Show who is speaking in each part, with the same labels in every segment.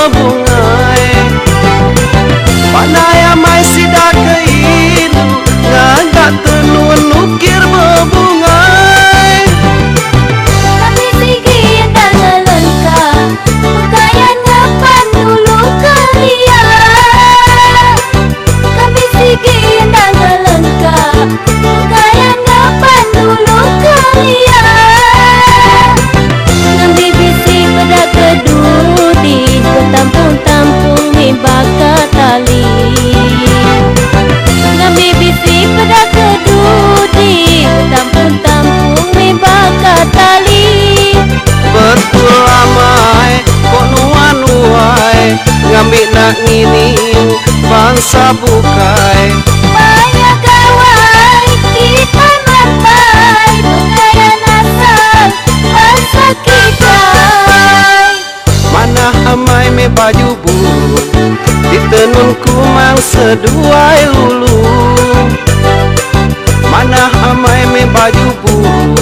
Speaker 1: bebungai Panaya mai sidak keilu ngagak tenun nukir bebungai
Speaker 2: Kami sigi dan ngelengka Bukayan ngapan dulu kalian Kami sigi dan ngelengka Bukayan ngapan dulu kalian Ngambi bisi pada kedudi Ketampung-tampung mibaka tali Ngambi bisi pada kedudi Ketampung-tampung mibaka tali
Speaker 1: Betul amai kok nuan-nuai ngambil nak nginiu bangsa bukai
Speaker 2: Banyak kawan kita matai Bukayan asal bangsa kita
Speaker 1: Mana amai me baju bulu ditenunku mang seduai lulu Mana amai me baju bulu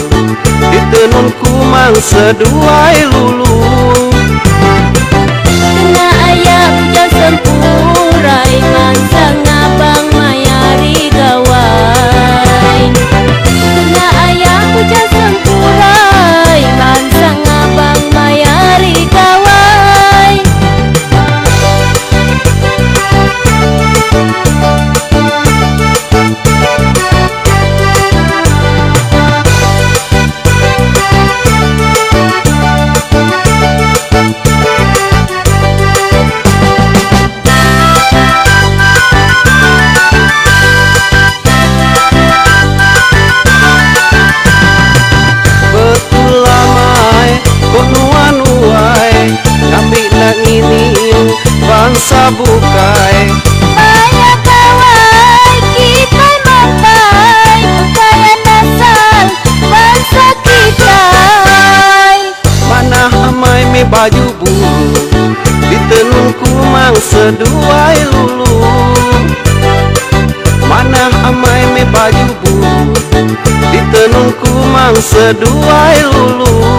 Speaker 1: ditenunku mang seduai lulu
Speaker 2: Kena ayah bujang sempurai Mangsa ngabang mayari gawai Kena ayah bujang sempurai Mangsa ngabang mayari gawai
Speaker 1: Betul amai kok nuan-nuai ngambil nak nginiu bangsa bukai
Speaker 2: Banyak kawan kita matai Bukayan asal bangsa kita
Speaker 1: Mana amai me baju bulu ditenunku mang seduai lulu Mana amai me baju bulu ditenunku mang seduai lulu